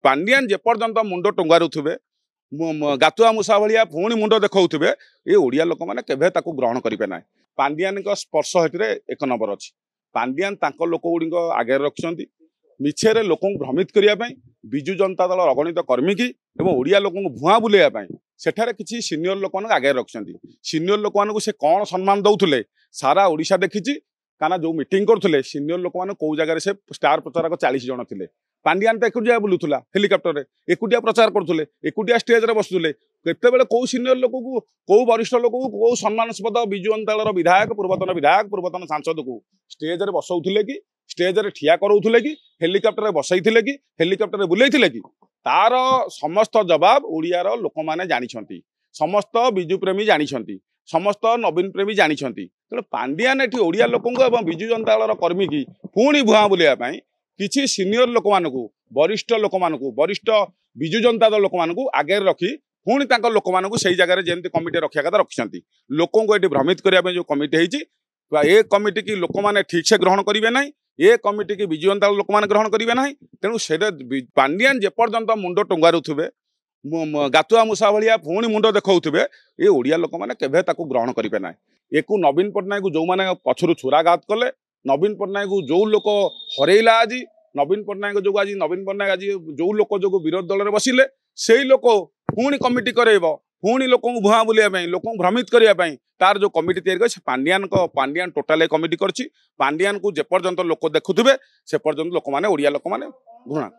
पांडियान जेपर्यंत मुंड टुंगारुथिबे गातुआ मूषा भाया पुणी मुंड देखौथिबे ये ओडिया लोक मैंने केभे ताकू ग्रहण करेंगे ना। पांडियान स्पर्श हेतु एक नंबर अच्छी। पांडियान तांको लोक गुड़िक आगे रखिंट मिछे लोक भ्रमित करने विजु जनता दल अगणित कर्मी की ओडिया लोक भुआ बुलाइवाई सेठारे किसी सीनियर लोक आगे रखिंट सीनियर लोक मानक से कौन सम्मान दौले सारा ओडिशा देखी काना जो मीटिंग करते सीनियर लोक मैंने कौ जगह से स्टार प्रचारक 40 जन थे। पांडियान तो एकुटिया बुलूला हेलिकप्टर रे एकुटिया प्रचार करते एकुटिया स्टेज रे बसुले केतेबेले कौ सीनियर लोक को कौ वरिष्ठ लोक को कौ सम्मानस्पद विजु अंचल विधायक पूर्वतन सांसद को स्टेज रे बसौले कि स्टेज रे ठिया कराउले कि हेलिकप्टर रे बसैथिले कि हेलिकप्टर रे बुलेइथिले कि तार समस्त जवाब ओडियार लोक माने जानिछंती समस्त विजु प्रेमी जानिछंती समस्त नवीन प्रेमी जानिछंती। तेणु पांडियान एठी ओडिया लोकंको एवं विजु जनता दलर कर्मी की पुणी भुआ बुलाइवा पई किछि सीनियर लोक मानकु वरिष्ठ विजु जनता दल लोक मानकु आगे रखी पुणी तांको लोक मानकु सेही जगह रे जेंति कमिटी रखिया कथा रखिसंती। लोकंको एठी भ्रमित करिया पई जो कमिटी हेछि ए कमिटी की लोक माने ठीक से ग्रहण करिवे नै ए कमिटी की विजु जनता लोक माने ग्रहण करिवे नै। तेणु से पांडियान जेपर्यंत मुंड टुंगारुथिबे गातुआ मूषा भाया पुणी मुंड देखौथिबे ये ओडिया लोक माने केभे ताकू ग्रहण करिवे नै। एकु नवीन पट्टनायक जो माने पछरु छुराघात कले नवीन पट्टनायक जो लोक हरैला आज नवीन पट्टनायक जो आज नवीन पट्टनायक आज जो लोक जो विरोध दल में बसिले से लोक पुणी कमिटी करब पुणी लोक भुआ बुलाइवाई लोक भ्रमित करने तार जो कमिटी तैयारी पांडियान टोटाल कमिटी करछि। पांडियान को जेपर्यंत लोक देखुथिबे से पर्यंत लोक माने ओडिया लोक माने घृणा